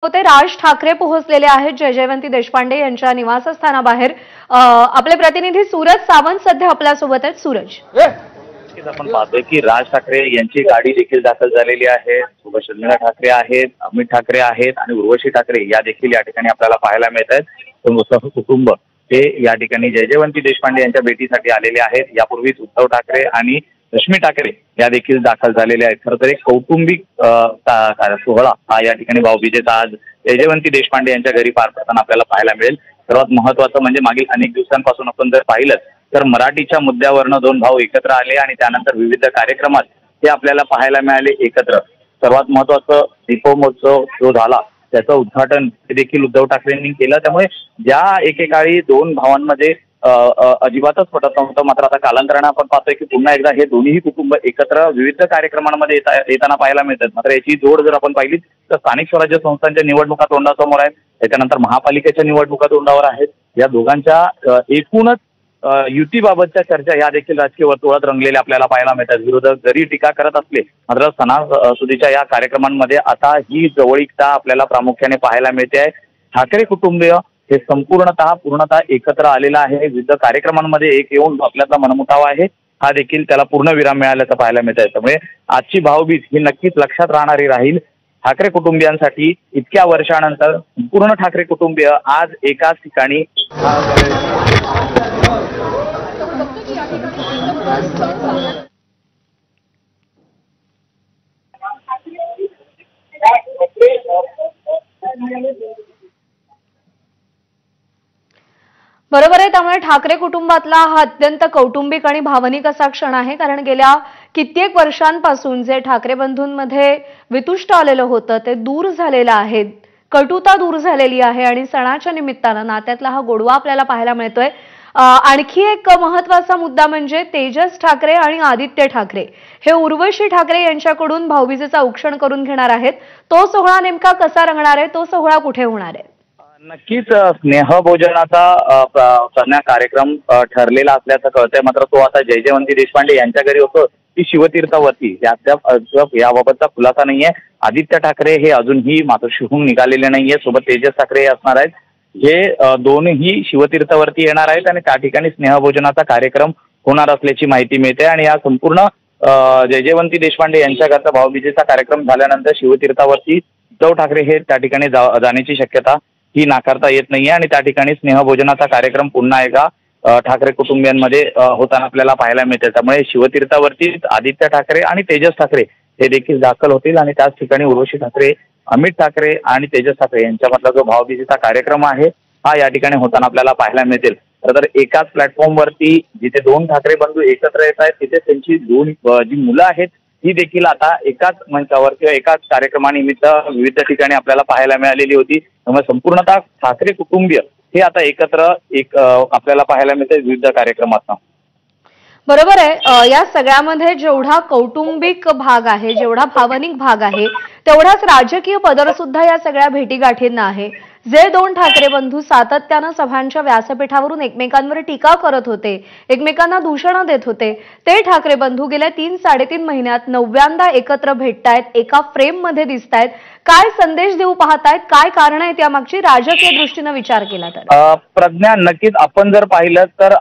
होते राज ठाकरे पोहोचलेले आहेत जयजयवंती देशपांडे यांच्या निवासस्थानाबाहेर। आपले प्रतिनिधी सूरज सावंत सध्या आपल्या सोबत आहेत। सूरज, आपण पाहतोय की राज ठाकरे यांची गाडी देखील दाखल झालेली आहे। सोबत शर्मिला ठाकरे आहेत, अमित ठाकरे आहेत आणि उर्वशी ठाकरे या देखील या ठिकाणी आपल्याला पाहायला मिळत आहेत। कुटुंब हे या ठिकाणी जयजयवंती देशपांडे यांच्या भेटीसाठी आलेले आहेत। यापूर्वीच उद्धव ठाकरे आणि रश्मी ठाकरे या देखील दाखल झालेले आहेत। खरं तर एक कौटुंबिक सोहळा हा या ठिकाणी भाऊबीजेचा आज जयजयवंती देशपांडे यांच्या घरी पार पडताना आपल्याला पाहायला मिळेल। सर्वात महत्त्वाचं म्हणजे मागील अनेक दिवसांपासून आपण जर पाहिलं तर मराठीच्या मुद्द्यावरनं दोन भाऊ एकत्र आले आणि त्यानंतर विविध कार्यक्रमात हे आपल्याला पाहायला मिळाले एकत्र। सर्वात महत्त्वाचं दीपोत्सव जो झाला त्याचं उद्घाटन देखील उद्धव ठाकरेंनी केलं। त्यामुळे ज्या एकेकाळी दोन भावांमध्ये अजिबातच पटत नव्हतं, मात्र आता कालांतराने आपण पाहतोय की पुन्हा एकदा हे दोन्ही कुटुंब एकत्र विविध कार्यक्रमांमध्ये येताना पाहायला मिळतात। मात्र याची जोड जर आपण पाहिली तर स्थानिक स्वराज्य संस्थांच्या निवडणुका तोंडासमोर आहेत, त्याच्यानंतर महापालिकेच्या निवडणुका तोंडावर आहेत। या दोघांच्या एकूणच युतीबाबतच्या चर्चा या देखील राजकीय वर्तुळात रंगलेल्या आपल्याला पाहायला मिळतात। विरोधक जरी टीका करत असले मात्र सणासुदीच्या या कार्यक्रमांमध्ये आता ही जवळीकता आपल्याला प्रामुख्याने पाहायला मिळते आहे। ठाकरे कुटुंबीय हे पूर्णतः एकत्र आलेलं आहे। विविध कार्यक्रमांमध्ये एक येऊन आपल्याचा मनमुटाव आहे हा देखील त्याला पूर्ण विराम मिळाल्याचं पाहायला मिळत आहे। त्यामुळे आजची भाऊबीज ही नक्कीच लक्षात राहणारी राहील ठाकरे कुटुंबियांसाठी। इतक्या वर्षानंतर पूर्ण ठाकरे कुटुंबीय आज एकाच ठिकाणी बरोबर आहे। त्यामुळे ठाकरे कुटुंबातला हा अत्यंत कौटुंबिक आणि भावनिक असा क्षण आहे, कारण गेल्या कित्येक वर्षांपासून जे ठाकरे बंधूंमध्ये वितुष्ट आलेलं होतं ते दूर झालेलं आहे, कटुता दूर झालेली आहे आणि सणाच्या निमित्तानं नात्यातला हा गोडवा आपल्याला पाहायला मिळतोय। आणखी एक महत्त्वाचा मुद्दा म्हणजे तेजस ठाकरे आणि आदित्य ठाकरे हे उर्वशी ठाकरे यांच्याकडून भाऊबीजेचा औक्षण करून घेणार आहेत। तो सोहळा नेमका कसा रंगणार आहे, तो सोहळा कुठे होणार आहे? नक्कीच स्नेहभोजनाचा कार्यक्रम ठरलेला असल्याचं कळतंय, मात्र तो आता जयजयवंती देशपांडे यांच्या घरी होतो ती शिवतीर्थवरती याबाबतचा खुलासा नाहीये। आदित्य ठाकरे हे अजूनही मातोश्रीहून निघालेले नाहीये, सोबत तेजस ठाकरे असणार आहेत। हे दोन्ही शिवतीर्थवरती येणार आहेत आणि त्या ठिकाणी स्नेहभोजनाचा कार्यक्रम होणार असल्याची माहिती मिळते। आणि या संपूर्ण जयजयवंती देशपांडे यांच्या घरचा भाऊबीजेचा कार्यक्रम झाल्यानंतर शिवतीर्थावरती उद्धव ठाकरे हे त्या ठिकाणी जाण्याची शक्यता ही नाकारता येत नाहीये आणि त्या ठिकाणी स्नेहभोजनाचा कार्यक्रम पुन्हा एकदा ठाकरे कुटुंबियांमध्ये होताना आपल्याला पाहायला मिळते। त्यामुळे शिवतीर्थावरती आदित्य ठाकरे आणि तेजस ठाकरे हे देखील दाखल होतील आणि त्याच ठिकाणी उर्वशी ठाकरे, अमित ठाकरे आणि तेजस ठाकरे यांच्यामधला जो भाऊबीजेचा कार्यक्रम आहे हा या ठिकाणी होताना आपल्याला पाहायला मिळतील। तर एकाच प्लॅटफॉर्मवरती जिथे दोन ठाकरे बंधू एकत्र येत आहेत तिथे त्यांची दोन जी मुलं आहेत ही देखील आता एकाच मंचावर किंवा एकाच कार्यक्रमानिमित्त विविध ठिकाणी आपल्याला पाहायला मिळालेली होती। त्यामुळे संपूर्णतः ठाकरे कुटुंबीय हे आता एकत्र आपल्याला पाहायला मिळते विविध कार्यक्रमात। बरोबर आहे। या सगळ्यामध्ये जेवढा कौटुंबिक भाग आहे, जेवढा भावनिक भाग आहे, तेवढाच राजकीय पदर सुद्धा या सगळ्या भेटीगाठींना आहे। जे दोन ठाकरे बंधू सातत्यानं सभांच्या व्यासपीठावरून एकमेकांवर टीका करत होते, एकमेकांना दूषणं देत होते, ते ठाकरे बंधू गेल्या 3-3.5 महिन्यात नवव्यांदा एकत्र भेटतायत, एका फ्रेम मध्ये दिसतायत। काय संदेश देऊ पाहतायत, काय कारण आहेत यामागची राजकीय दृष्टीने विचार केला तर? प्रज्ञा, नक्कीच आपण जर पाहिलं तर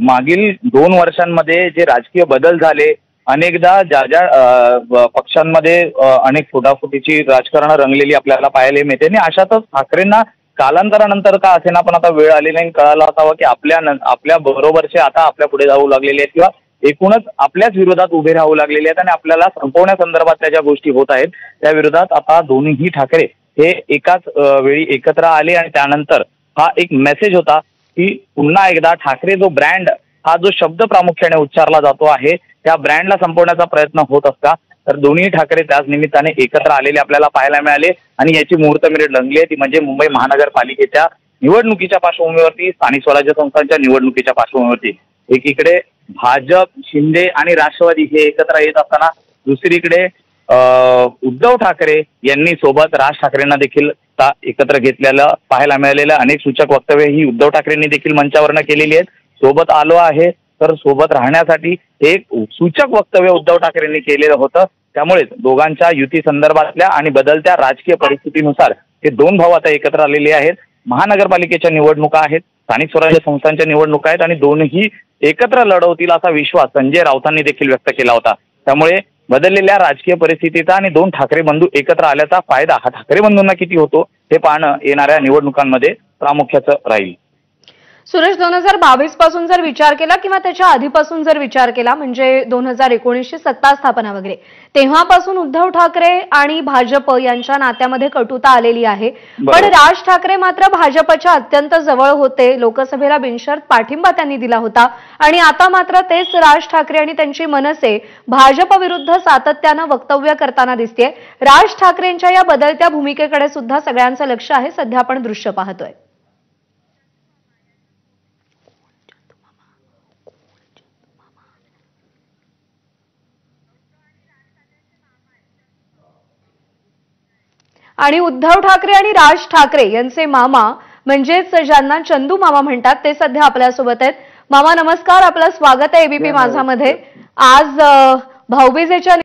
मागील 2 वर्षांमध्ये जे राजकीय बदल झाले, अनेकदा ज्या पक्षांमध्ये अनेक फुटाफुटीची राजकारण रंगलेली आपल्याला पाहायला मिळते आणि अशातच ठाकरेंना कालांतरानंतर का असेना पण आता वेळ आली नाही, कळायला असावं की आपल्या बरोबरचे आता आपल्या पुढे जाऊ लागलेले आहेत किंवा एकूणच आपल्याच विरोधात उभे राहू लागलेले आहेत आणि आपल्याला संपवण्यासंदर्भातल्या ज्या गोष्टी होत आहेत त्या विरोधात आता दोन्ही ठाकरे हे एकाच वेळी एकत्र आले। आणि त्यानंतर हा एक मेसेज होता की पुन्हा एकदा ठाकरे जो ब्रँड हा जो शब्द प्रामुख्याने उच्चारला जातो आहे त्या ब्रँडला संपवण्याचा प्रयत्न होत असता तर दोन्ही ठाकरे त्याच निमित्ताने एकत्र आलेले आपल्याला पाहायला मिळाले। आणि याची मुहूर्तमेढ रंगली आहे ती म्हणजे मुंबई महानगरपालिकेच्या निवडणुकीच्या पार्श्वभूमीवरती, स्थानिक स्वराज्य संस्थांच्या निवडणुकीच्या पार्श्वभूमीवरती एकीकडे भाजप, शिंदे आणि राष्ट्रवादी हे एकत्र येत असताना दुसरीकडे उद्धव ठाकरे यांनी सोबत राज ठाकरेंना देखील एकत्र घेतलेलं पाहायला मिळालेलं। अनेक सूचक वक्तव्य ही उद्धव ठाकरेंनी देखील मंचावरनं केलेली आहेत। सोबत आलो आहे तर सोबत राहण्यासाठी एक सूचक वक्तव्य उद्धव ठाकरेंनी केलेलं होतं त्यामुळे दोघांच्या युती संदर्भातल्या आणि बदलत्या राजकीय परिस्थितीनुसार हे दोन भाऊ आता एकत्र आलेले आहेत. महानगरपालिकेच्या निवडणुका आहेत, स्थानिक स्वराज्य संस्थांच्या निवडणुका आहेत आणि दोन्ही एकत्र लढवतील असा विश्वास संजय राऊतांनी देखील व्यक्त केला होता. त्यामुळे बदललेल्या राजकीय परिस्थितीचा आणि दोन ठाकरे बंधू एकत्र आल्याचा फायदा हा ठाकरे बंधूंना किती होतो हे पाहणं येणाऱ्या निवडणुकांमध्ये प्रामुख्याचं राहील. सुरेश, 2022 पासून जर विचार केला किंवा त्याच्या आधीपासून जर विचार केला म्हणजे 2019ची सत्ता स्थापना वगैरे, तेव्हापासून उद्धव ठाकरे आणि भाजप यांच्या नात्यामध्ये कटुता आलेली आहे. पण राज ठाकरे मात्र भाजपच्या अत्यंत जवळ होते. लोकसभेला बिनशर्त पाठिंबा त्यांनी दिला होता आणि आता मात्र तेच राज ठाकरे आणि त्यांची मनसे भाजप विरुद्ध सातत्यानं वक्तव्य करताना दिसतेय. राज ठाकरेंच्या या बदलत्या भूमिकेकडे सुद्धा सगळ्यांचं लक्ष आहे. सध्या आपण दृश्य पाहतोय. आणि उद्धव ठाकरे आणि राज ठाकरे यांचे मामा म्हणजेच ज्यांना चंदू मामा म्हणतात ते सध्या आपल्यासोबत आहेत. मामा नमस्कार, आपलं स्वागत आहे एबीपी माझामध्ये. आज भाऊबीजेच्या